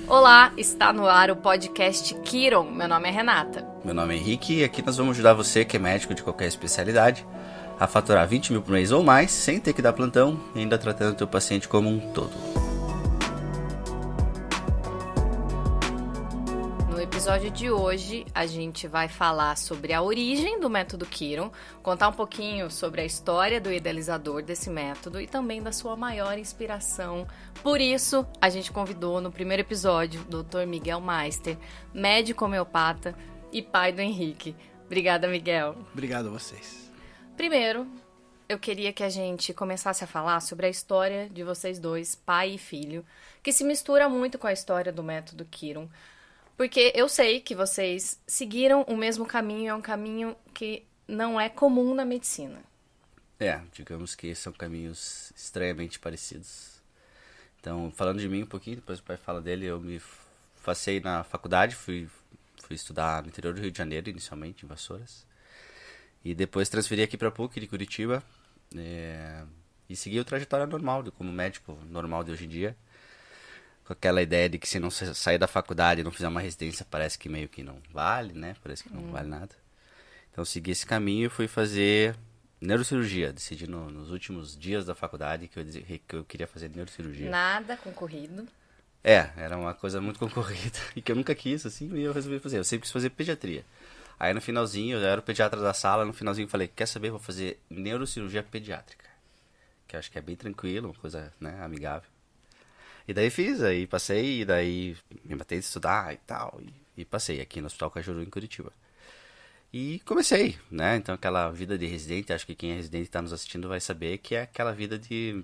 Olá, está no ar o podcast Kiron. Meu nome é Renata. Meu nome é Henrique e aqui nós vamos ajudar você, que é médico de qualquer especialidade, a faturar 20 mil por mês ou mais, sem ter que dar plantão e ainda tratando o teu paciente como um todo. No episódio de hoje, a gente vai falar sobre a origem do método Kiron, contar um pouquinho sobre a história do idealizador desse método e também da sua maior inspiração. Por isso, a gente convidou no primeiro episódio o Dr. Miguel Meister, médico homeopata e pai do Henrique. Obrigada, Miguel. Obrigado a vocês. Primeiro, eu queria que a gente começasse a falar sobre a história de vocês dois, pai e filho, que se mistura muito com a história do método Kiron. Porque eu sei que vocês seguiram o mesmo caminho, é um caminho que não é comum na medicina. Digamos que são caminhos estranhamente parecidos. Então, falando de mim um pouquinho, depois o pai fala dele, eu me passei na faculdade, fui estudar no interior do Rio de Janeiro, inicialmente, em Vassouras. E depois transferi aqui para a PUC de Curitiba e segui a trajetória normal, como médico normal de hoje em dia. Com aquela ideia de que se não sair da faculdade e não fizer uma residência, parece que meio que não vale, né? Parece que não vale nada. Então, segui esse caminho e fui fazer neurocirurgia. Decidi nos últimos dias da faculdade que eu queria fazer neurocirurgia. Nada concorrido. Era uma coisa muito concorrida e que eu nunca quis, assim, e eu resolvi fazer. Eu sempre quis fazer pediatria. Aí, no finalzinho, eu era o pediatra da sala, no finalzinho eu falei, quer saber, vou fazer neurocirurgia pediátrica. Que eu acho que é bem tranquilo, uma coisa, né, amigável. E daí fiz, aí passei, e daí me matei de estudar e tal, e passei aqui no Hospital Cajuru, em Curitiba. E comecei, né, então aquela vida de residente, acho que quem é residente e está nos assistindo vai saber que é aquela vida de,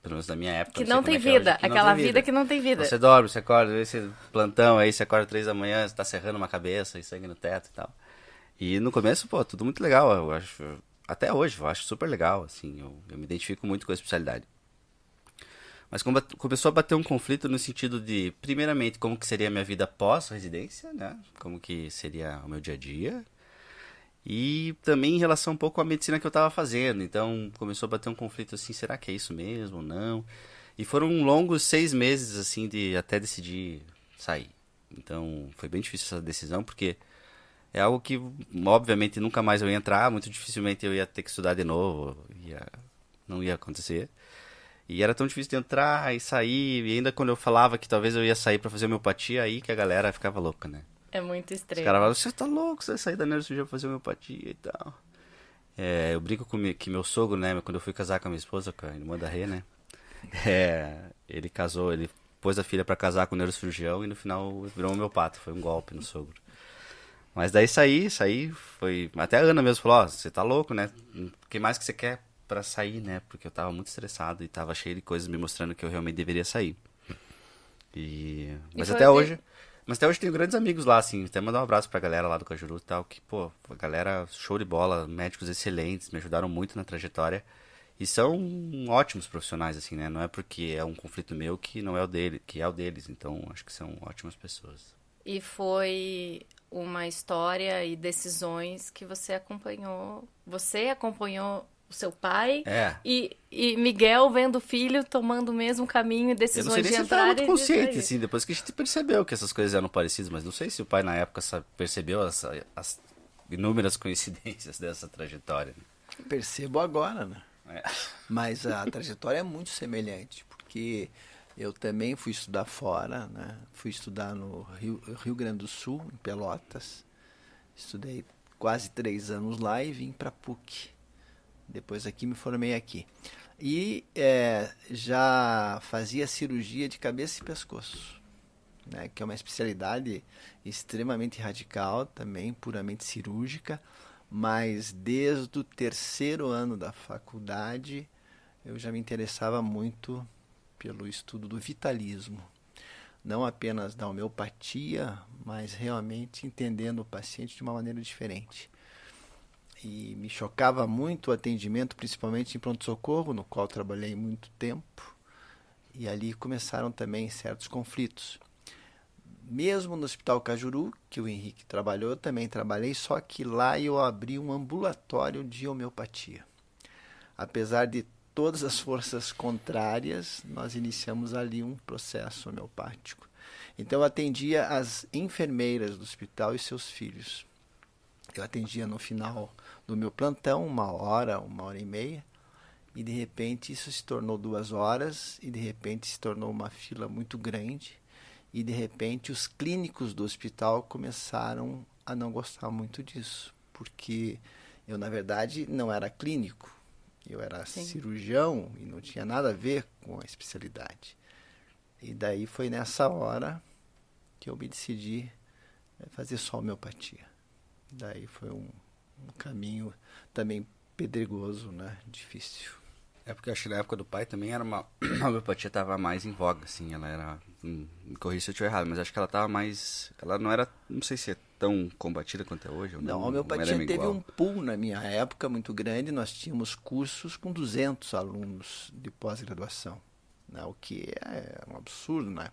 pelo menos na minha época... Que não tem vida, aquela vida que não tem vida. Você dorme, você acorda, você plantão, aí você acorda 3 da manhã, você tá serrando uma cabeça e sangue no teto e tal. E no começo, tudo muito legal, eu acho, até hoje, eu acho super legal, assim, eu me identifico muito com a especialidade. Mas começou a bater um conflito no sentido de, primeiramente, como que seria a minha vida pós-residência, né? Como que seria o meu dia a dia. E também em relação um pouco à medicina que eu estava fazendo. Então, começou a bater um conflito assim, será que é isso mesmo ou não? E foram longos 6 meses, assim, de até decidir sair. Então, foi bem difícil essa decisão, porque é algo que, obviamente, nunca mais eu ia entrar. Muito dificilmente eu ia ter que estudar de novo. Não ia acontecer. E era tão difícil de entrar e sair, e ainda quando eu falava que talvez eu ia sair pra fazer homeopatia, aí que a galera ficava louca, né? É muito estranho. Os caras falavam, você tá louco, você vai sair da neurocirurgia pra fazer homeopatia e tal. Eu brinco que meu sogro, né, quando eu fui casar com a minha esposa, com a irmã da Rê, né? Ele casou, ele pôs a filha pra casar com o neurocirurgião e no final virou homeopata, foi um golpe no sogro. Mas daí saí, foi... Até a Ana mesmo falou, você tá louco, né? O que mais que você quer pra sair, né? Porque eu tava muito estressado e tava cheio de coisas me mostrando que eu realmente deveria sair. Mas até hoje tenho grandes amigos lá, assim. Até mandar um abraço pra galera lá do Cajuru e tal, que, a galera show de bola, médicos excelentes, me ajudaram muito na trajetória. E são ótimos profissionais, assim, né? Não é porque é um conflito meu que não é o dele, que é o deles. Então, acho que são ótimas pessoas. E foi uma história e decisões que você acompanhou. Você acompanhou o seu pai e Miguel vendo o filho tomando o mesmo caminho e decisões de entrar. Eu não sei nem se ele estava muito consciente, assim, depois que a gente percebeu que essas coisas eram parecidas, mas não sei se o pai na época percebeu as inúmeras coincidências dessa trajetória. Percebo agora, né? Mas a trajetória é muito semelhante, porque eu também fui estudar fora, né? Fui estudar no Rio Grande do Sul, em Pelotas. Estudei quase 3 anos lá e vim para a PUC. Depois aqui me formei aqui. E já fazia cirurgia de cabeça e pescoço, né, que é uma especialidade extremamente radical, também puramente cirúrgica, mas desde o 3º ano da faculdade eu já me interessava muito pelo estudo do vitalismo. Não apenas da homeopatia, mas realmente entendendo o paciente de uma maneira diferente. E me chocava muito o atendimento, principalmente em pronto-socorro, no qual trabalhei muito tempo. E ali começaram também certos conflitos. Mesmo no Hospital Cajuru, que o Henrique trabalhou, eu também trabalhei, só que lá eu abri um ambulatório de homeopatia. Apesar de todas as forças contrárias, nós iniciamos ali um processo homeopático. Então eu atendia as enfermeiras do hospital e seus filhos. Eu atendia no final do meu plantão, 1 hora, 1 hora e meia, e de repente isso se tornou 2 horas, e de repente se tornou uma fila muito grande, e de repente os clínicos do hospital começaram a não gostar muito disso, porque eu, na verdade, não era clínico, eu era cirurgião e não tinha nada a ver com a especialidade. E daí foi nessa hora que eu me decidi fazer só homeopatia. Daí foi um caminho também pedregoso, né? Difícil. É porque acho que na época do pai também era a homeopatia estava mais em voga, assim, ela era, me corrija se eu estiver errado, mas acho que ela estava mais, ela não era, não sei se é tão combatida quanto é hoje. Ou não, a homeopatia teve um pool na minha época muito grande, nós tínhamos cursos com 200 alunos de pós-graduação, né? O que é um absurdo, né?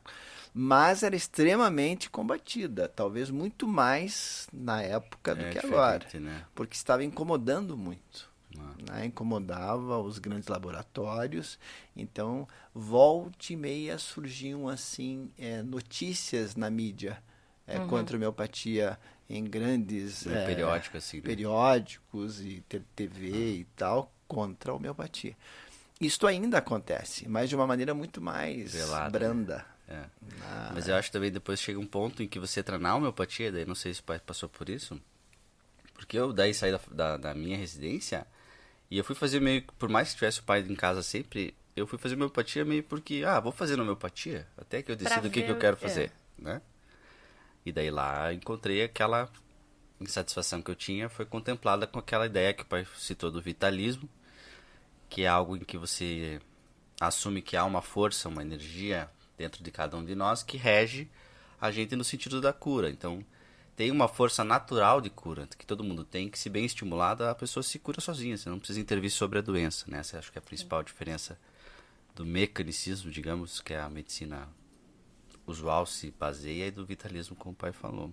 Mas era extremamente combatida, talvez muito mais na época do que agora, né? Porque estava incomodando muito. Né? Incomodava os grandes laboratórios, então volta e meia surgiam assim notícias na mídia contra a homeopatia em grandes periódicos e TV e tal, contra a homeopatia. Isto ainda acontece, mas de uma maneira muito mais velada, branda. Né? Mas eu acho que também depois chega um ponto em que você entra na homeopatia, daí não sei se o pai passou por isso, porque eu daí saí da minha residência e eu fui fazer meio, por mais que tivesse o pai em casa sempre, eu fui fazer homeopatia meio porque, vou fazer homeopatia, até que eu decido o que eu quero fazer, né? E daí lá encontrei aquela insatisfação que eu tinha, foi contemplada com aquela ideia que o pai citou do vitalismo, que é algo em que você assume que há uma força, uma energia dentro de cada um de nós que rege a gente no sentido da cura. Então, tem uma força natural de cura, que todo mundo tem, que se bem estimulada, a pessoa se cura sozinha, você não precisa intervir sobre a doença, né? Essa acho que é a principal diferença do mecanicismo, digamos, que é a medicina usual se baseia, e do vitalismo, como o pai falou.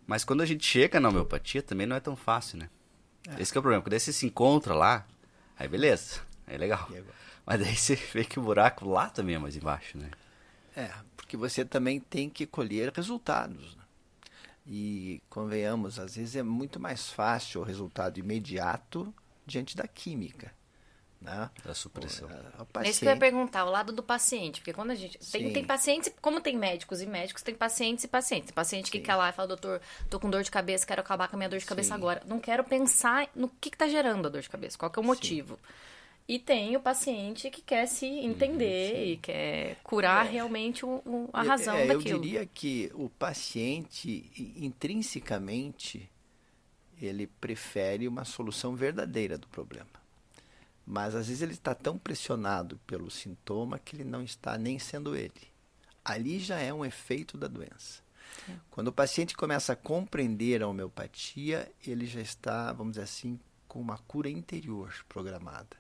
Mas quando a gente chega na homeopatia, também não é tão fácil, né? Esse que é o problema, quando você se encontra lá, aí beleza, aí legal. Mas daí você vê que o buraco lá também é mais embaixo, né? Porque você também tem que colher resultados, né? E, convenhamos, às vezes é muito mais fácil o resultado imediato diante da química, né? Da supressão. Isso que eu ia perguntar, o lado do paciente, porque quando a gente tem pacientes, como tem médicos e médicos, tem pacientes e pacientes. Tem paciente que quer lá e fala, doutor, tô com dor de cabeça, quero acabar com a minha dor de cabeça agora. Não quero pensar no que tá gerando a dor de cabeça, qual que é o motivo. E tem o paciente que quer se entender e quer curar realmente a razão daquilo. Eu diria que o paciente, intrinsecamente, ele prefere uma solução verdadeira do problema. Mas, às vezes, ele está tão pressionado pelo sintoma que ele não está nem sendo ele. Ali já é um efeito da doença. Quando o paciente começa a compreender a homeopatia, ele já está, vamos dizer assim, com uma cura interior programada.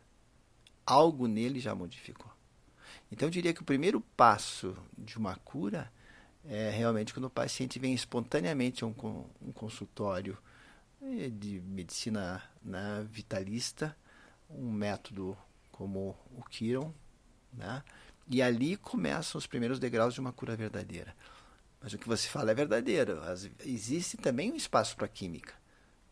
Algo nele já modificou. Então, eu diria que o primeiro passo de uma cura é realmente quando o paciente vem espontaneamente a um consultório de medicina, né, vitalista, um método como o Kiron, né, e ali começam os primeiros degraus de uma cura verdadeira. Mas o que você fala é verdadeiro. Existe também um espaço para a química.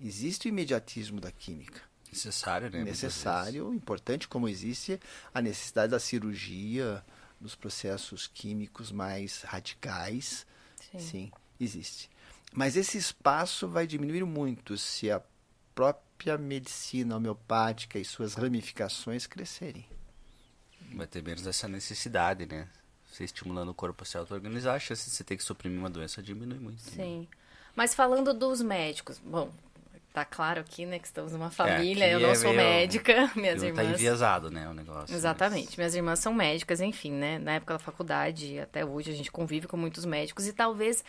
Existe o imediatismo da química. Necessário, né? Necessário, importante, como existe a necessidade da cirurgia, dos processos químicos mais radicais. Sim, existe. Mas esse espaço vai diminuir muito se a própria medicina homeopática e suas ramificações crescerem. Vai ter menos essa necessidade, né? Você estimulando o corpo a se auto-organizar, a chance de você ter que suprimir uma doença diminui muito. Sim. Né? Mas falando dos médicos, bom, tá claro aqui, né, que estamos numa família, eu não sou médica, minhas irmãs... Tá enviesado, né, o negócio. Exatamente, minhas irmãs são médicas, enfim, né, na época da faculdade, até hoje, a gente convive com muitos médicos, e talvez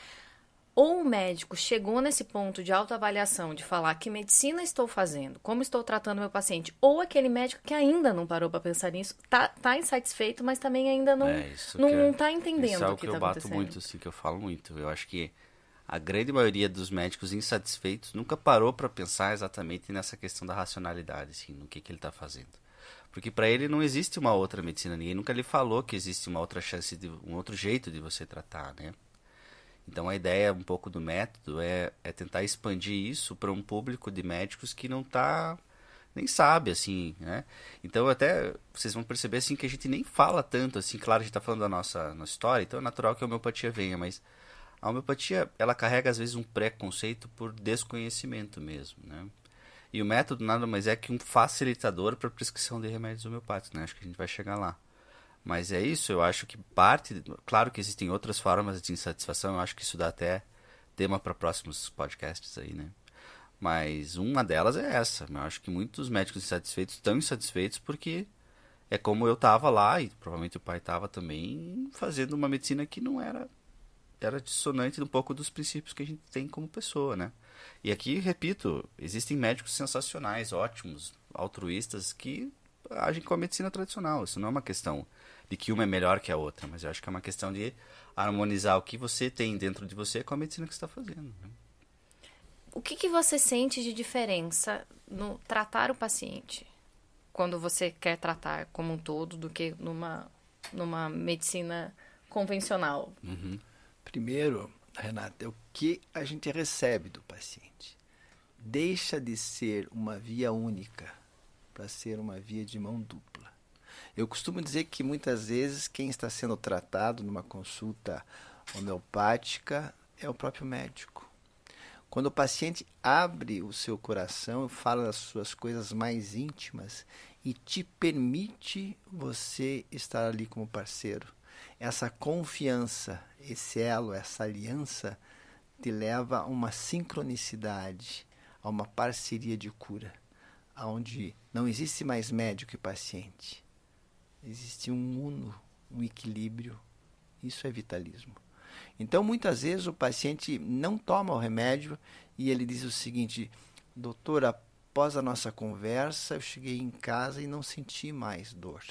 ou o médico chegou nesse ponto de autoavaliação, de falar que medicina estou fazendo, como estou tratando meu paciente, ou aquele médico que ainda não parou para pensar nisso, tá insatisfeito, mas também ainda não tá entendendo o que tá acontecendo. Isso é o que eu bato muito, assim, que eu falo muito, eu acho que a grande maioria dos médicos insatisfeitos nunca parou para pensar exatamente nessa questão da racionalidade, assim, no que ele está fazendo. Porque para ele não existe uma outra medicina, ninguém nunca lhe falou que existe uma outra chance, um outro jeito de você tratar, né? Então a ideia um pouco do método é tentar expandir isso para um público de médicos que não tá, nem sabe, assim, né? Então até vocês vão perceber assim que a gente nem fala tanto, assim, claro, a gente tá falando da nossa história, então é natural que a homeopatia venha, mas a homeopatia, ela carrega às vezes um preconceito por desconhecimento mesmo, né? E o método nada mais é que um facilitador para a prescrição de remédios homeopáticos, né? Acho que a gente vai chegar lá. Mas é isso, eu acho que claro que existem outras formas de insatisfação, eu acho que isso dá até tema para próximos podcasts aí, né? Mas uma delas é essa. Eu acho que muitos médicos insatisfeitos estão insatisfeitos porque é como eu estava lá, e provavelmente o pai estava também, fazendo uma medicina que não era dissonante um pouco dos princípios que a gente tem como pessoa, né? E aqui, repito, existem médicos sensacionais, ótimos, altruístas, que agem com a medicina tradicional. Isso não é uma questão de que uma é melhor que a outra, mas eu acho que é uma questão de harmonizar o que você tem dentro de você com a medicina que você está fazendo, né? O que você sente de diferença no tratar o paciente quando você quer tratar como um todo do que numa medicina convencional? Uhum. Primeiro, Renata, é o que a gente recebe do paciente. Deixa de ser uma via única para ser uma via de mão dupla. Eu costumo dizer que muitas vezes quem está sendo tratado numa consulta homeopática é o próprio médico. Quando o paciente abre o seu coração, fala das suas coisas mais íntimas e te permite você estar ali como parceiro. Essa confiança, esse elo, essa aliança te leva a uma sincronicidade, a uma parceria de cura, onde não existe mais médico e paciente. Existe um uno, um equilíbrio. Isso é vitalismo. Então, muitas vezes o paciente não toma o remédio e ele diz o seguinte: doutor, após a nossa conversa, eu cheguei em casa e não senti mais dor.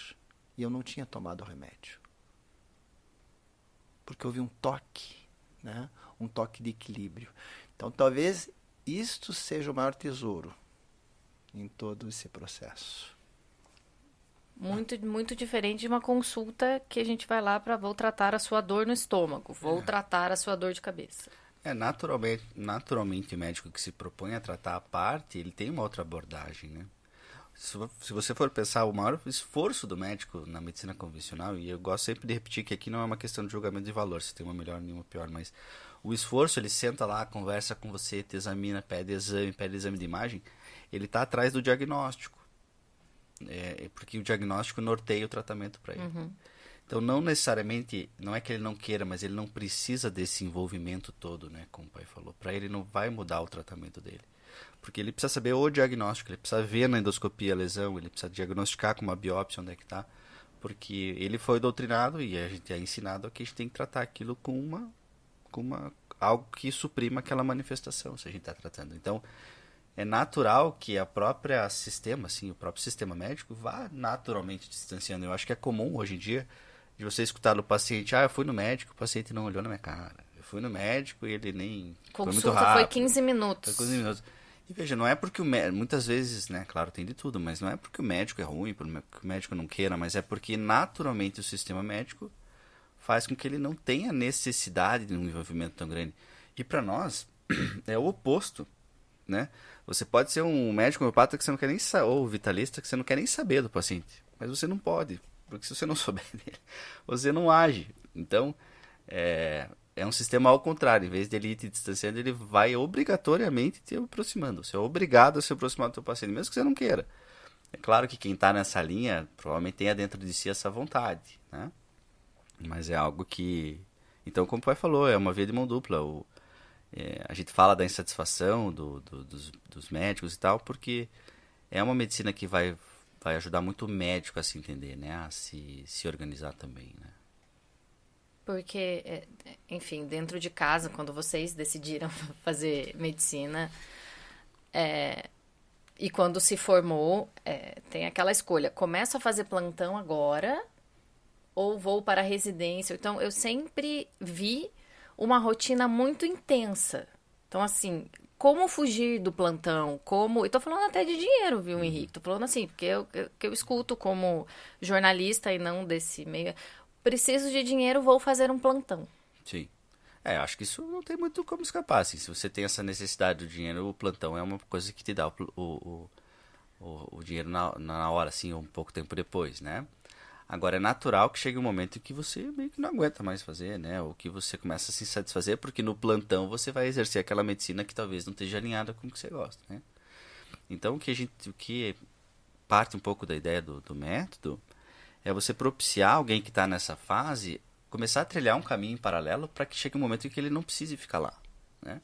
E eu não tinha tomado o remédio. Porque houve um toque, né? Um toque de equilíbrio. Então, talvez isto seja o maior tesouro em todo esse processo. Muito, muito diferente de uma consulta que a gente vai lá para vou tratar a sua dor no estômago, vou tratar a sua dor de cabeça. Naturalmente o médico que se propõe a tratar a parte, ele tem uma outra abordagem, né? Se você for pensar, o maior esforço do médico na medicina convencional, e eu gosto sempre de repetir que aqui não é uma questão de julgamento de valor, se tem uma melhor nem uma pior, mas o esforço, ele senta lá, conversa com você, te examina, pede exame de imagem, ele está atrás do diagnóstico. Porque o diagnóstico norteia o tratamento para ele. Uhum. Então, não necessariamente, não é que ele não queira, mas ele não precisa desse envolvimento todo, né, como o pai falou. Para ele não vai mudar o tratamento dele. Porque ele precisa saber o diagnóstico, ele precisa ver na endoscopia a lesão, ele precisa diagnosticar com uma biópsia onde é que está. Porque ele foi doutrinado e a gente é ensinado que a gente tem que tratar aquilo com algo que suprima aquela manifestação, se a gente está tratando. Então, é natural que o próprio sistema médico vá naturalmente distanciando. Eu acho que é comum hoje em dia de você escutar do paciente: eu fui no médico, o paciente não olhou na minha cara. Eu fui no médico e ele nem... Consulta foi muito rápido. foi 15 minutos. Foi 15 minutos. E veja, não é porque o médico... Muitas vezes, né, claro, tem de tudo, mas não é porque o médico é ruim, porque o médico não queira, mas é porque naturalmente o sistema médico faz com que ele não tenha necessidade de um envolvimento tão grande. E para nós, é o oposto, né? Você pode ser um médico homeopata que você não quer nem saber, ou vitalista que você não quer nem saber do paciente. Mas você não pode, porque se você não souber dele, você não age. Então, é um sistema ao contrário. Em vez de ele ir te distanciando, ele vai obrigatoriamente te aproximando. Você é obrigado a se aproximar do seu paciente, mesmo que você não queira. É claro que quem está nessa linha provavelmente tenha dentro de si essa vontade, né? Mas é algo que... Então, como o pai falou, é uma via de mão dupla. A gente fala da insatisfação dos médicos e tal, porque é uma medicina que vai ajudar muito o médico a se entender, né? A se organizar também, né? Porque, enfim, dentro de casa, quando vocês decidiram fazer medicina, e quando se formou, tem aquela escolha: começo a fazer plantão agora ou vou para a residência? Então, eu sempre vi uma rotina muito intensa. Então, assim, como fugir do plantão, como... Eu tô falando até de dinheiro, viu, Henrique? Tô falando assim, porque eu escuto como jornalista e não desse meio. Preciso de dinheiro, vou fazer um plantão. Sim. Acho que isso não tem muito como escapar, assim. Se você tem essa necessidade do dinheiro, o plantão é uma coisa que te dá o dinheiro na hora, assim, ou um pouco tempo depois, né? Agora, é natural que chegue um momento em que você meio que não aguenta mais fazer, né? Ou que você começa a se satisfazer, porque no plantão você vai exercer aquela medicina que talvez não esteja alinhada com o que você gosta, né? Então, o que parte um pouco da ideia do método é você propiciar alguém que está nessa fase começar a trilhar um caminho em paralelo para que chegue um momento em que ele não precise ficar lá, né?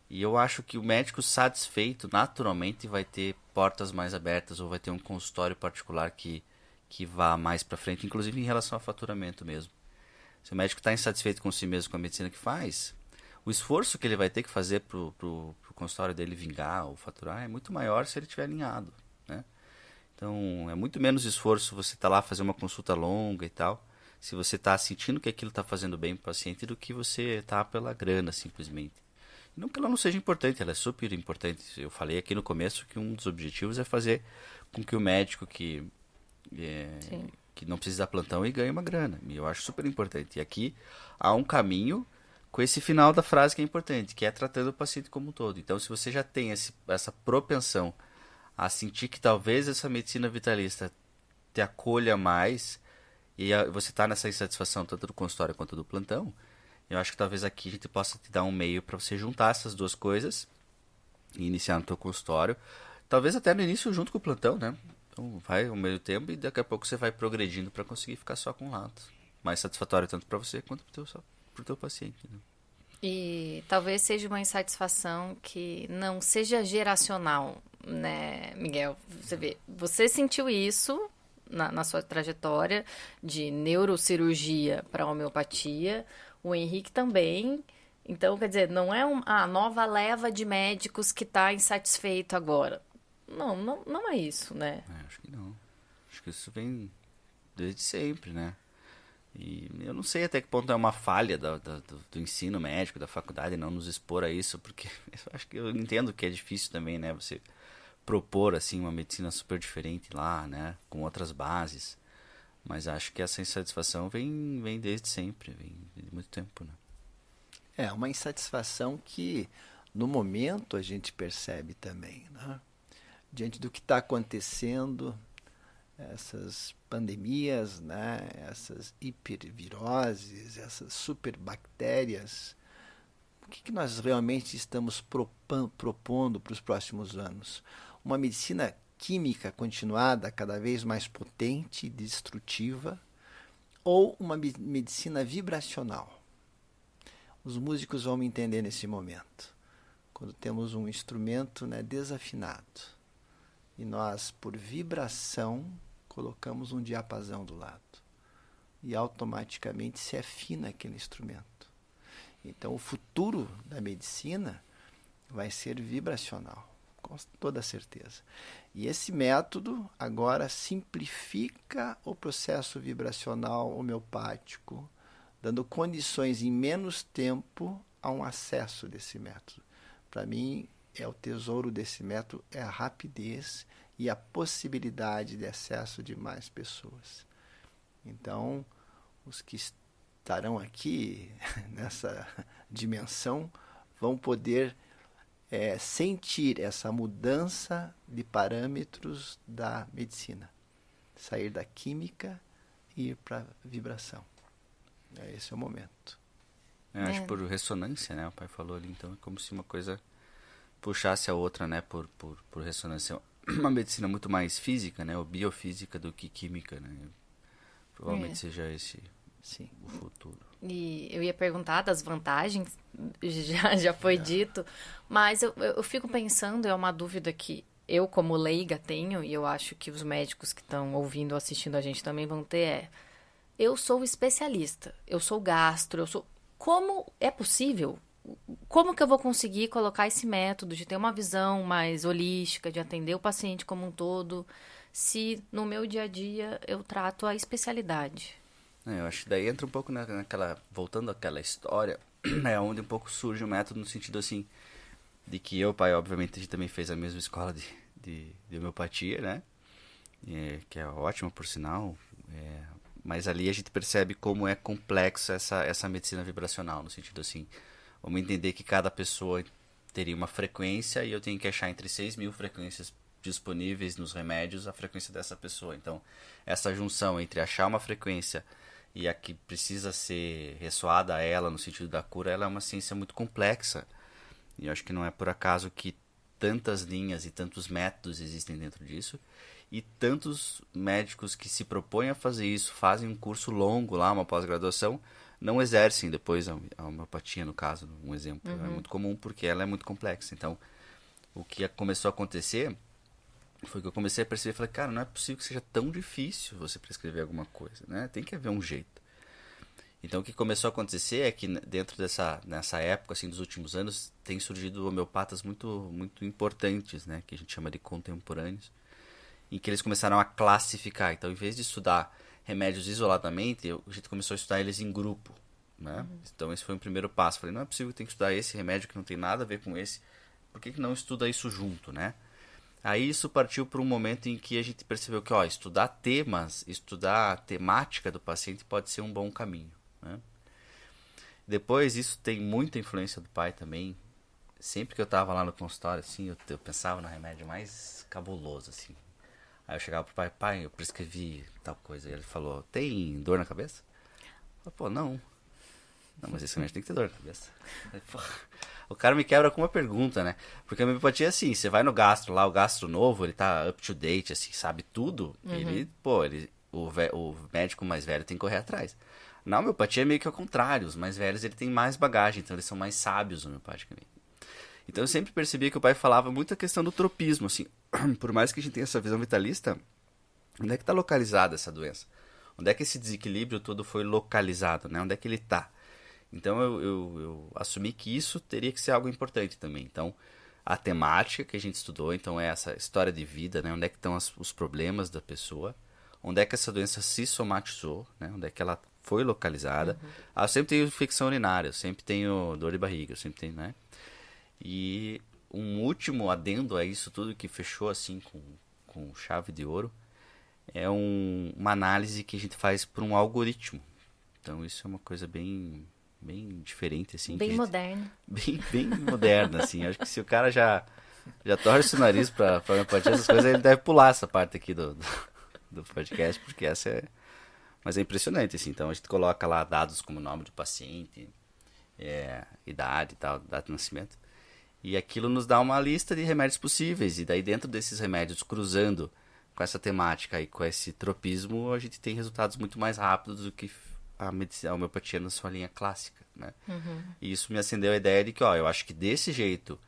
E eu acho que o médico satisfeito naturalmente vai ter portas mais abertas ou vai ter um consultório particular que vá mais para frente, inclusive em relação ao faturamento mesmo. Se o médico está insatisfeito com si mesmo, com a medicina que faz, o esforço que ele vai ter que fazer pro consultório dele vingar ou faturar é muito maior se ele estiver alinhado, né? Então, é muito menos esforço você estar lá fazer uma consulta longa e tal, se você está sentindo que aquilo está fazendo bem para o paciente, do que você está pela grana, simplesmente. Não que ela não seja importante, ela é super importante. Eu falei aqui no começo que um dos objetivos é fazer com que o médico que não precisa dar plantão e ganhe uma grana. E eu acho super importante. E aqui há um caminho com esse final da frase que é importante, que é tratando o paciente como um todo. Então, se você já tem essa propensão a sentir que talvez essa medicina vitalista te acolha mais e você está nessa insatisfação tanto do consultório quanto do plantão, eu acho que talvez aqui a gente possa te dar um meio para você juntar essas duas coisas e iniciar no teu consultório. Talvez até no início junto com o plantão, né? Então vai ao meio tempo e daqui a pouco você vai progredindo para conseguir ficar só com um lado. Mais satisfatório tanto para você quanto para o teu paciente, né? E talvez seja uma insatisfação que não seja geracional, né, Miguel? Você vê, você sentiu isso na sua trajetória de neurocirurgia para homeopatia, o Henrique também. Então, quer dizer, não é a nova leva de médicos que está insatisfeito agora. Não é isso, né? Acho que não. Acho que isso vem desde sempre, né? E eu não sei até que ponto é uma falha do ensino médico, da faculdade, não nos expor a isso, porque eu acho que eu entendo que é difícil também, né? Você propor, assim, uma medicina super diferente lá, né? Com outras bases. Mas acho que essa insatisfação vem desde sempre, vem de muito tempo, né? É uma insatisfação que, no momento, a gente percebe também, né? Diante do que está acontecendo, essas pandemias, né? Essas hiperviroses, essas superbactérias, o que nós realmente estamos propondo para os próximos anos? Uma medicina química continuada, cada vez mais potente e destrutiva, ou uma medicina vibracional? Os músicos vão me entender nesse momento. Quando temos um instrumento, né, desafinado, e nós, por vibração, colocamos um diapasão do lado. E automaticamente se afina aquele instrumento. Então, o futuro da medicina vai ser vibracional, com toda certeza. E esse método agora simplifica o processo vibracional homeopático, dando condições em menos tempo a um acesso desse método. Para mim, o tesouro desse método é a rapidez e a possibilidade de acesso de mais pessoas. Então, os que estarão aqui nessa dimensão vão poder sentir essa mudança de parâmetros da medicina. Sair da química e ir para a vibração. Esse é o momento. Acho que por ressonância, né? O pai falou ali, então é como se uma coisa puxasse a outra, né? Por ressonância. Uma medicina muito mais física, né? Ou biofísica do que química, né? Provavelmente seja esse o futuro. E eu ia perguntar das vantagens, já foi dito, mas eu fico pensando, é uma dúvida que eu como leiga tenho, e eu acho que os médicos que estão ouvindo ou assistindo a gente também vão ter, eu sou especialista, eu sou gastro, como é possível? Como que eu vou conseguir colocar esse método de ter uma visão mais holística, de atender o paciente como um todo, se no meu dia a dia eu trato a especialidade? Eu acho que daí entra um pouco voltando àquela história, onde um pouco surge o método no sentido assim, de que eu, pai, obviamente, a gente também fez a mesma escola de homeopatia, né? Que é ótima, por sinal. Mas ali a gente percebe como é complexo essa medicina vibracional, no sentido assim, vamos entender que cada pessoa teria uma frequência e eu tenho que achar entre 6.000 frequências disponíveis nos remédios a frequência dessa pessoa. Então, essa junção entre achar uma frequência e a que precisa ser ressoada a ela no sentido da cura, ela é uma ciência muito complexa. E eu acho que não é por acaso que tantas linhas e tantos métodos existem dentro disso. E tantos médicos que se propõem a fazer isso, fazem um curso longo lá, uma pós-graduação, não exercem depois a homeopatia, no caso, um exemplo. É muito comum porque ela é muito complexa. Então, o que começou a acontecer foi que eu comecei a perceber, falei, cara, não é possível que seja tão difícil você prescrever alguma coisa, né? Tem que haver um jeito. Então, o que começou a acontecer é que dentro nessa época, assim, dos últimos anos, tem surgido homeopatas muito, muito importantes, né? Que a gente chama de contemporâneos, em que eles começaram a classificar. Então, em vez de estudar remédios isoladamente, a gente começou a estudar eles em grupo, né? Então, esse foi o primeiro passo. Falei, não é possível que tem que estudar esse remédio que não tem nada a ver com esse. Por que não estuda isso junto, né? Aí isso partiu para um momento em que a gente percebeu que estudar temas, estudar a temática do paciente pode ser um bom caminho, né? Depois, isso tem muita influência do pai também. Sempre que eu estava lá no consultório, assim, eu pensava no remédio mais cabuloso, assim. Aí eu chegava pro pai, eu prescrevi tal coisa. E ele falou, tem dor na cabeça? Eu falei, pô, não. Não, mas esse remédio tem que ter dor na cabeça. Aí, pô, o cara me quebra com uma pergunta, né? Porque a homeopatia é assim, você vai no gastro lá, o gastro novo, ele tá up to date, assim, sabe tudo. O médico mais velho tem que correr atrás. Na homeopatia é meio que ao contrário, os mais velhos ele tem mais bagagem, então eles são mais sábios homeopaticamente. Então eu sempre percebi que o pai falava muito a questão do tropismo, assim, por mais que a gente tenha essa visão vitalista, onde é que está localizada essa doença? Onde é que esse desequilíbrio todo foi localizado, né? Onde é que ele está? Então eu assumi que isso teria que ser algo importante também. Então a temática que a gente estudou, então é essa história de vida, né? Onde é que estão os problemas da pessoa? Onde é que essa doença se somatizou, né? Onde é que ela foi localizada? Eu sempre tenho infecção urinária, eu sempre tenho dor de barriga, eu sempre tenho, né? E um último adendo a isso tudo que fechou assim com chave de ouro é uma análise que a gente faz por um algoritmo. Então isso é uma coisa bem diferente, assim. Bem moderna. Bem moderna, assim. Acho que se o cara já torce o nariz pra homeopatia, essas coisas, ele deve pular essa parte aqui do podcast, porque essa é... Mas é impressionante, assim. Então a gente coloca lá dados como nome do paciente, idade e tal, data de nascimento. E aquilo nos dá uma lista de remédios possíveis. E daí dentro desses remédios, cruzando com essa temática e com esse tropismo, a gente tem resultados muito mais rápidos do que a homeopatia na sua linha clássica, né? E isso me acendeu a ideia de que, eu acho que desse jeito,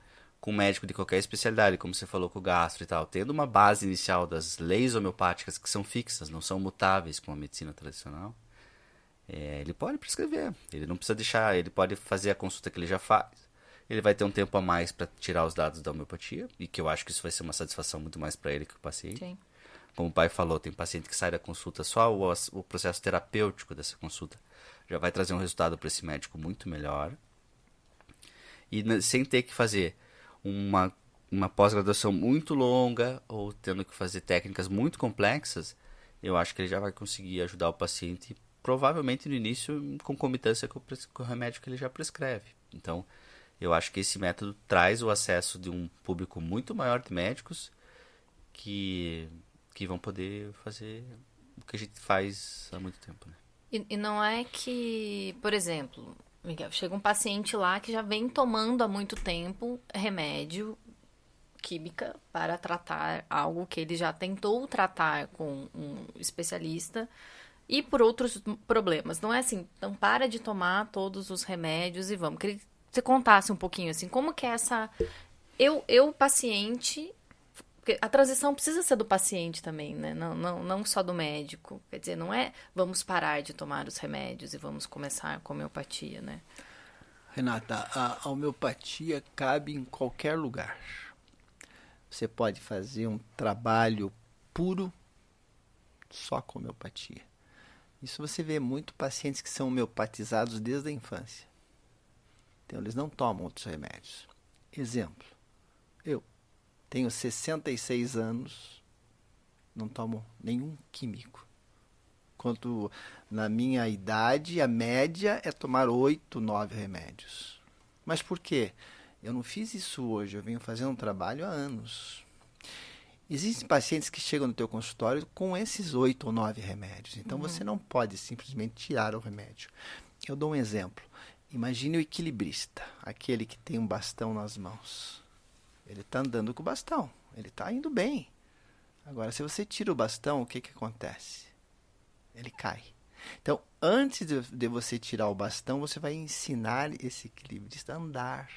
com um médico de qualquer especialidade, como você falou com o gastro e tal, tendo uma base inicial das leis homeopáticas que são fixas, não são mutáveis como a medicina tradicional, ele pode prescrever. Ele não precisa deixar, ele pode fazer a consulta que ele já faz. Ele vai ter um tempo a mais para tirar os dados da homeopatia, e que eu acho que isso vai ser uma satisfação muito mais para ele que o paciente. Sim. Como o pai falou, tem paciente que sai da consulta, só o processo terapêutico dessa consulta já vai trazer um resultado para esse médico muito melhor. E sem ter que fazer uma pós-graduação muito longa ou tendo que fazer técnicas muito complexas, eu acho que ele já vai conseguir ajudar o paciente, provavelmente no início, em concomitância com o remédio que ele já prescreve. Então, eu acho que esse método traz o acesso de um público muito maior de médicos que vão poder fazer o que a gente faz há muito tempo, né? E não é que, por exemplo, Miguel, chega um paciente lá que já vem tomando há muito tempo remédio, química, para tratar algo que ele já tentou tratar com um especialista e por outros problemas. Não é assim, então para de tomar todos os remédios e vamos. Queria que você contasse um pouquinho, assim, como que é essa... Eu paciente... Porque a transição precisa ser do paciente também, né? Não só do médico. Quer dizer, não é vamos parar de tomar os remédios e vamos começar com a homeopatia, né? Renata, a homeopatia cabe em qualquer lugar. Você pode fazer um trabalho puro só com homeopatia. Isso você vê muito pacientes que são homeopatizados desde a infância. Então, eles não tomam outros remédios. Exemplo, eu tenho 66 anos, não tomo nenhum químico. Enquanto na minha idade, a média é tomar 8, 9 remédios. Mas por quê? Eu não fiz isso hoje, eu venho fazendo um trabalho há anos. Existem pacientes que chegam no teu consultório com esses 8 ou 9 remédios. Então, você não pode simplesmente tirar o remédio. Eu dou um exemplo. Imagine o equilibrista, aquele que tem um bastão nas mãos. Ele está andando com o bastão, ele está indo bem. Agora, se você tira o bastão, o que acontece? Ele cai. Então, antes de você tirar o bastão, você vai ensinar esse equilibrista a andar.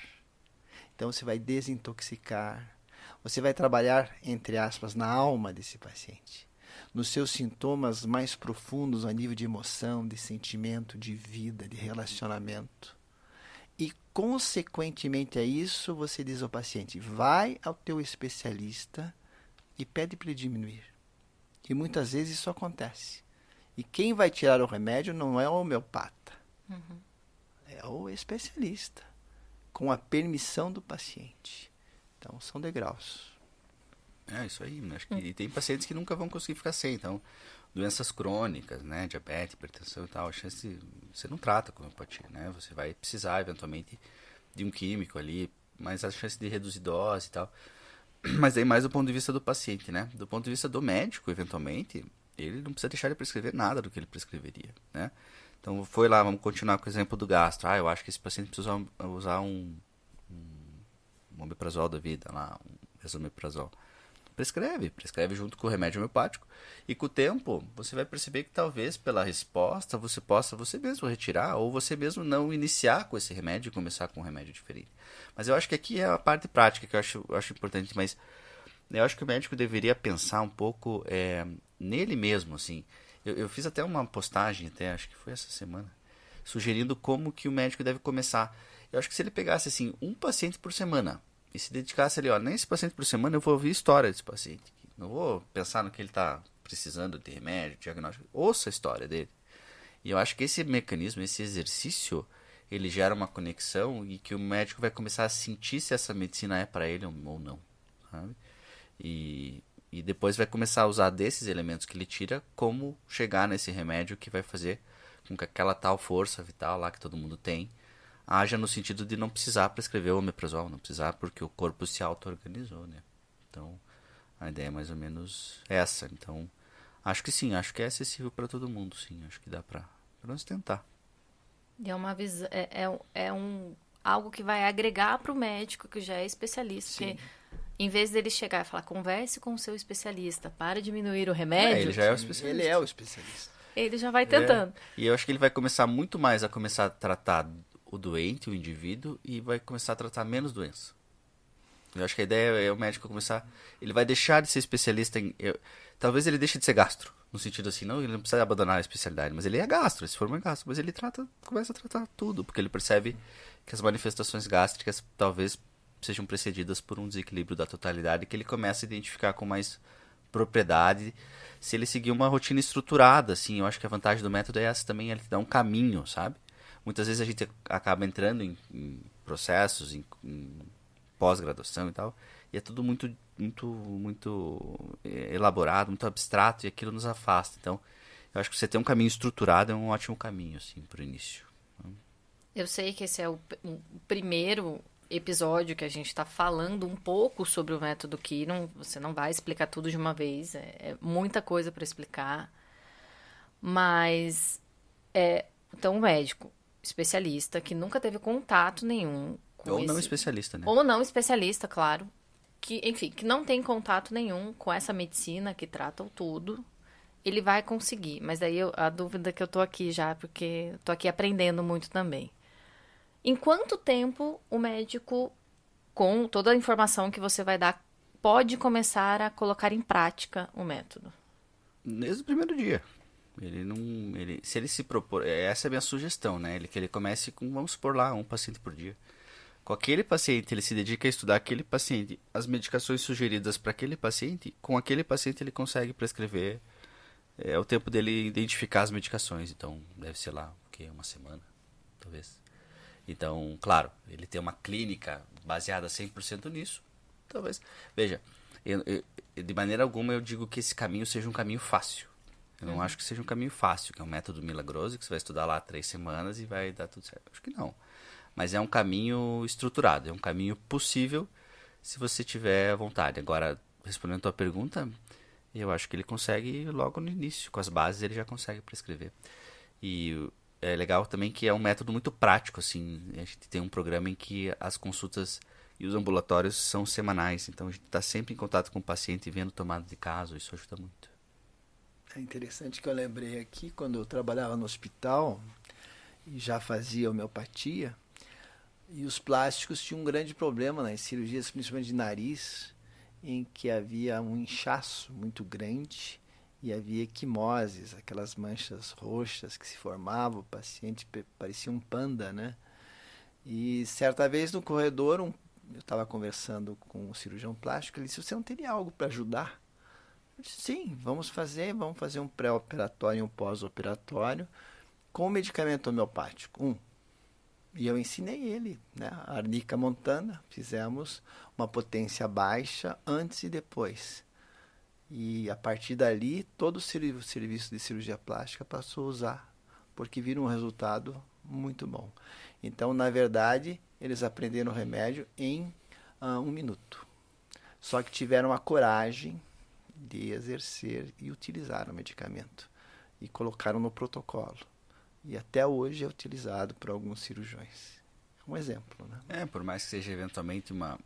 Então, você vai desintoxicar. Você vai trabalhar, entre aspas, na alma desse paciente. Nos seus sintomas mais profundos a nível de emoção, de sentimento, de vida, de relacionamento. E, consequentemente a isso, você diz ao paciente, vai ao teu especialista e pede para ele diminuir. E muitas vezes isso acontece. E quem vai tirar o remédio não é o homeopata. É o especialista, com a permissão do paciente. Então, são degraus. É isso aí, acho que e tem pacientes que nunca vão conseguir ficar sem, então doenças crônicas, né, diabetes, hipertensão e tal, a chance você não trata com homeopatia, né, você vai precisar eventualmente de um químico ali, mas a chance de reduzir dose e tal, mas aí mais do ponto de vista do paciente, né, do ponto de vista do médico, eventualmente, ele não precisa deixar de prescrever nada do que ele prescreveria, né, então foi lá, vamos continuar com o exemplo do gastro, eu acho que esse paciente precisa usar um omeprazol da vida lá, um esomeprazol. Prescreve junto com o remédio homeopático e com o tempo você vai perceber que talvez pela resposta você possa você mesmo retirar ou você mesmo não iniciar com esse remédio e começar com um remédio diferente. Mas eu acho que aqui é a parte prática que eu acho importante, mas eu acho que o médico deveria pensar um pouco nele mesmo, assim. Eu fiz até uma postagem, até acho que foi essa semana, sugerindo como que o médico deve começar. Eu acho que se ele pegasse assim um paciente por semana e se dedicasse ali, ó, nesse paciente por semana eu vou ouvir a história desse paciente. Não vou pensar no que ele está precisando de remédio, diagnóstico. Ouça a história dele. E eu acho que esse mecanismo, esse exercício, ele gera uma conexão e que o médico vai começar a sentir se essa medicina é para ele ou não. Sabe? E depois vai começar a usar desses elementos que ele tira como chegar nesse remédio que vai fazer com que aquela tal força vital lá que todo mundo tem haja no sentido de não precisar prescrever o omeprazol, não precisar porque o corpo se auto-organizou, né? Então, a ideia é mais ou menos essa. Então, acho que sim, acho que é acessível para todo mundo, sim. Acho que dá para pelo menos tentar. E é uma visão, algo que vai agregar para o médico que já é especialista, Sim. porque em vez dele chegar e falar, converse com o seu especialista para diminuir o remédio, ele já é o especialista. Ele é o especialista. ele já vai tentando. E eu acho que ele vai começar muito mais a começar a tratar o doente, o indivíduo, e vai começar a tratar menos doença. Eu acho que a ideia é o médico começar... Ele vai deixar de ser especialista em... talvez ele deixe de ser gastro, no sentido assim, não, ele não precisa abandonar a especialidade, mas ele é gastro, se for uma gastro, mas ele começa a tratar tudo, porque ele percebe que as manifestações gástricas talvez sejam precedidas por um desequilíbrio da totalidade, que ele começa a identificar com mais propriedade, se ele seguir uma rotina estruturada, assim. Eu acho que a vantagem do método é essa também, ele te dá um caminho, sabe? Muitas vezes a gente acaba entrando em processos, em pós-graduação e tal, e é tudo muito elaborado, muito abstrato, e aquilo nos afasta. Então, eu acho que você ter um caminho estruturado é um ótimo caminho, assim, para o início. Eu sei que esse é o primeiro episódio que a gente está falando um pouco sobre o método Kiron. Você não vai explicar tudo de uma vez, é muita coisa para explicar. Mas, então, o médico especialista que nunca teve contato nenhum com não especialista, né? Ou não especialista, claro. Que, enfim, que não tem contato nenhum com essa medicina que trata o tudo, ele vai conseguir. Mas daí a dúvida que eu tô aqui já, porque eu tô aqui aprendendo muito também. Em quanto tempo o médico, com toda a informação que você vai dar, pode começar a colocar em prática o método? Desde o primeiro dia. Se ele se propor, essa é a minha sugestão, né? Que ele comece com, vamos supor lá, um paciente por dia. Com aquele paciente, ele se dedica a estudar aquele paciente, as medicações sugeridas para aquele paciente, com aquele paciente ele consegue prescrever, é o tempo dele identificar as medicações, então deve ser lá, uma semana, talvez. Então, claro, ele tem uma clínica baseada 100% nisso, talvez... Veja, de maneira alguma eu digo que esse caminho seja um caminho fácil. Eu não acho que seja um caminho fácil, que é um método milagroso, que você vai estudar lá 3 semanas e vai dar tudo certo. Acho que não. Mas é um caminho estruturado, é um caminho possível se você tiver vontade. Agora, respondendo a tua pergunta, eu acho que ele consegue logo no início, com as bases ele já consegue prescrever. E é legal também que é um método muito prático, assim. A gente tem um programa em que as consultas e os ambulatórios são semanais, então a gente está sempre em contato com o paciente e vendo tomada de caso, isso ajuda muito. É interessante que eu lembrei aqui, quando eu trabalhava no hospital e já fazia homeopatia, e os plásticos tinham um grande problema nas cirurgias, principalmente de nariz, em que havia um inchaço muito grande e havia equimoses, aquelas manchas roxas que se formavam, o paciente parecia um panda, né? E certa vez no corredor, eu estava conversando com um cirurgião plástico, ele disse, você não teria algo para ajudar? Eu disse, sim, vamos fazer um pré-operatório e um pós-operatório com medicamento homeopático. E eu ensinei ele, né? A arnica montana, fizemos uma potência baixa antes e depois. E a partir dali, todo o serviço de cirurgia plástica passou a usar, porque viram um resultado muito bom. Então, na verdade, eles aprenderam o remédio em 1 minuto. Só que tiveram a coragem de exercer e utilizaram o medicamento. E colocaram no protocolo. E até hoje é utilizado por alguns cirurgiões. Um exemplo, né? Por mais que seja eventualmente a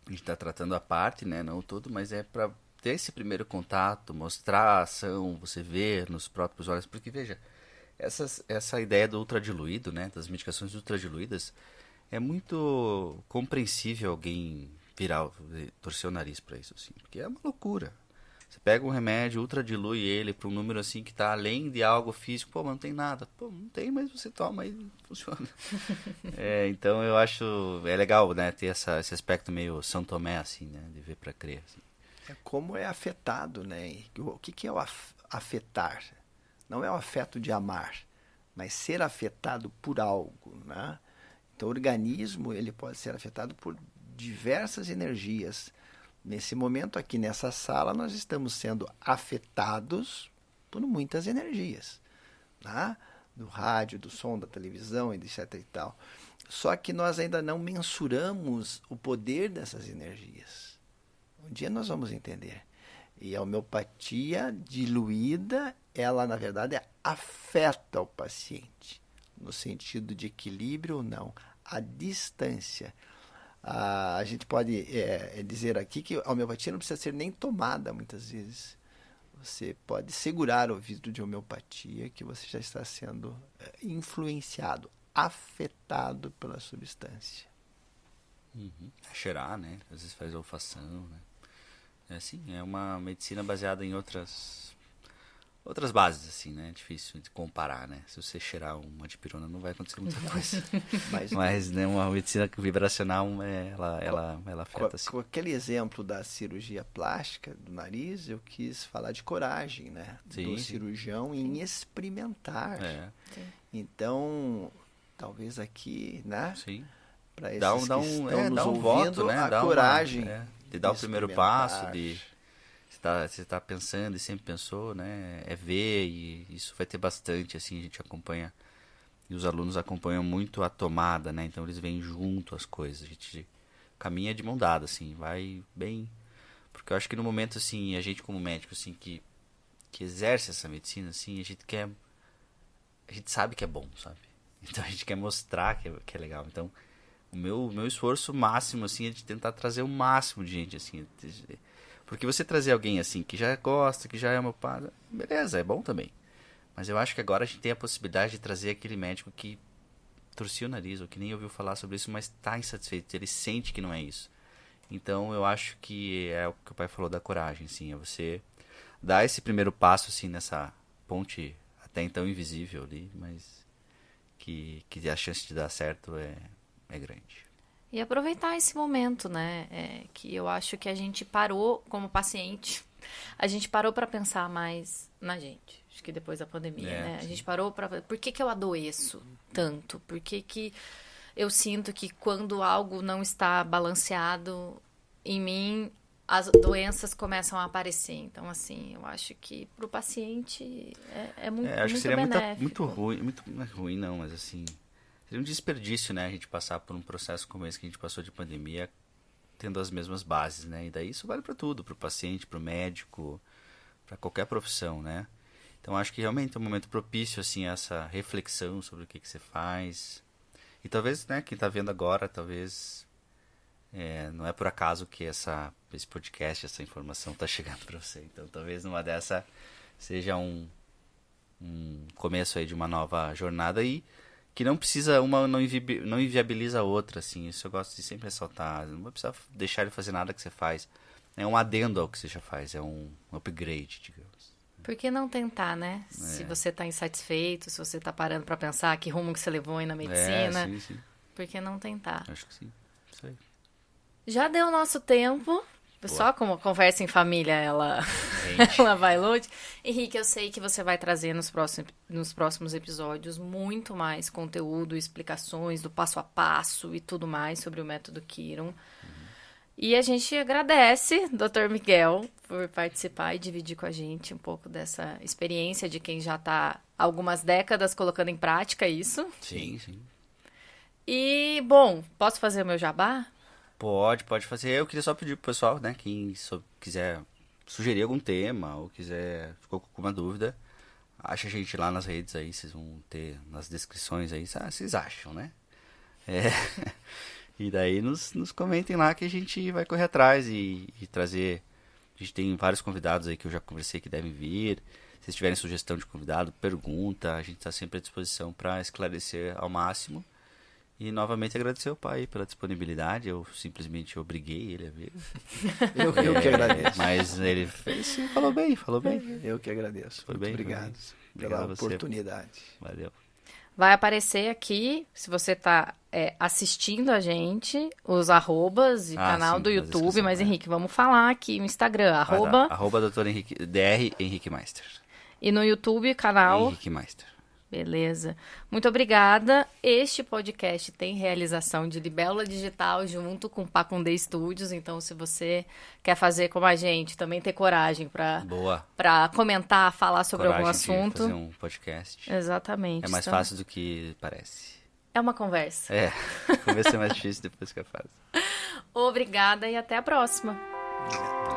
gente está tratando a parte, né? Não todo, mas é para ter esse primeiro contato, mostrar a ação, você ver nos próprios olhos. Porque, veja, essa ideia do ultradiluído, né? Das medicações ultradiluídas, é muito compreensível alguém torcer o nariz para isso, assim. Porque é uma loucura. Você pega um remédio, ultradilui ele para um número assim que está além de algo físico. Pô, mas não tem nada. Pô, não tem, mas você toma e funciona. Então eu acho... É legal, né? Ter esse aspecto meio São Tomé, assim, né? De ver para crer, assim. É como é afetado, né? O que é o afetar? Não é o afeto de amar, mas ser afetado por algo, né? Então o organismo ele pode ser afetado por diversas energias. Nesse momento aqui nessa sala nós estamos sendo afetados por muitas energias, tá? Do rádio, do som, da televisão, etc. e tal. Só que nós ainda não mensuramos o poder dessas energias. Um dia nós vamos entender. E a homeopatia diluída, ela na verdade afeta o paciente, no sentido de equilíbrio ou não, a distância. A gente pode dizer aqui que a homeopatia não precisa ser nem tomada muitas vezes. Você pode segurar o vidro de homeopatia que você já está sendo influenciado, afetado pela substância. Cheirar, né? Às vezes faz olfação, né? É assim, é uma medicina baseada em outras bases, assim, né? É difícil de comparar, né? Se você cheirar uma dipirona não vai acontecer muita coisa. Mas né, uma medicina vibracional, ela afeta, assim. Com aquele exemplo da cirurgia plástica do nariz, eu quis falar de coragem, né? Do cirurgião em experimentar. Então, talvez aqui, né? Sim. Para esses que estão nos ouvindo, voto, né? A coragem de dar o primeiro passo, de... Você está pensando e sempre pensou, né? É ver, e isso vai ter bastante, assim, a gente acompanha, e os alunos acompanham muito a tomada, né? Então eles vêm junto as coisas, a gente caminha de mão dada, assim, vai bem... Porque eu acho que no momento, assim, a gente como médico, assim, que exerce essa medicina, assim, a gente sabe que é bom, sabe? Então a gente quer mostrar que é legal. Então o meu esforço máximo, assim, é de tentar trazer o máximo de gente, assim... Porque você trazer alguém assim, que já gosta, que já é homeopata, beleza, é bom também. Mas eu acho que agora a gente tem a possibilidade de trazer aquele médico que torcia o nariz, ou que nem ouviu falar sobre isso, mas está insatisfeito, ele sente que não é isso. Então eu acho que é o que o pai falou da coragem, assim, é você dar esse primeiro passo, assim, nessa ponte até então invisível ali, mas que a chance de dar certo é grande. E aproveitar esse momento, né? Que eu acho que a gente parou como paciente, a gente parou para pensar mais na gente. Acho que depois da pandemia, né? A gente parou para... Por que eu adoeço tanto? Por que eu sinto que quando algo não está balanceado em mim, as doenças começam a aparecer. Então, assim, eu acho que pro paciente é muito acho que seria benéfico. muito ruim, não é ruim não, mas assim, seria um desperdício, né, a gente passar por um processo como esse que a gente passou de pandemia, tendo as mesmas bases, né, e daí isso vale para tudo, pro paciente, pro médico, para qualquer profissão, né. Então, acho que realmente é um momento propício, assim, a essa reflexão sobre o que você faz. E talvez, né, quem tá vendo agora, talvez não é por acaso que esse podcast, essa informação tá chegando para você. Então, talvez numa dessa seja um começo aí de uma nova jornada e que não precisa, uma não inviabiliza a outra, assim. Isso eu gosto de sempre ressaltar. Não vai precisar deixar de fazer nada que você faz. É um adendo ao que você já faz, é um upgrade, digamos. Por que não tentar, né? Se você tá insatisfeito, se você tá parando para pensar que rumo que você levou aí na medicina. Sim. Por que não tentar? Acho que sim. Isso aí. Já deu o nosso tempo. Boa. Só como a conversa em família, ela vai longe. Henrique, eu sei que você vai trazer nos próximos episódios muito mais conteúdo, explicações do passo a passo e tudo mais sobre o método Kiron. E a gente agradece, Dr. Miguel, por participar e dividir com a gente um pouco dessa experiência de quem já está há algumas décadas colocando em prática isso. Sim. E, bom, posso fazer o meu jabá? Pode fazer. Eu queria só pedir pro pessoal, né, quem quiser sugerir algum tema ou ficou com alguma dúvida, acha a gente lá nas redes aí, vocês vão ter nas descrições aí, vocês acham, né? E daí nos comentem lá que a gente vai correr atrás e trazer. A gente tem vários convidados aí que eu já conversei que devem vir. Se vocês tiverem sugestão de convidado, pergunta. A gente está sempre à disposição para esclarecer ao máximo. E novamente agradecer ao pai pela disponibilidade. Eu simplesmente obriguei ele a vir. Eu que agradeço. Mas ele falou bem. Eu que agradeço. Foi Muito bem, obrigado Obrigado pela a você. oportunidade. Valeu. Vai aparecer aqui, se você está assistindo a gente, os arrobas e canal sim, do na YouTube. descrição, Mas, Henrique, vamos falar aqui no Instagram, Arroba Dr. Henrique, Dr. Henrique Meister. E no YouTube, canal... Henrique Meister. Beleza. Muito obrigada. Este podcast tem realização de Libélula Digital junto com Pacundê Studios. Então, se você quer fazer como a gente, também ter coragem para comentar, falar sobre algum assunto. Fazer um podcast. Exatamente. É mais fácil do que parece. É uma conversa. Começa a ser mais difícil depois que eu faço. Obrigada e até a próxima. Obrigado.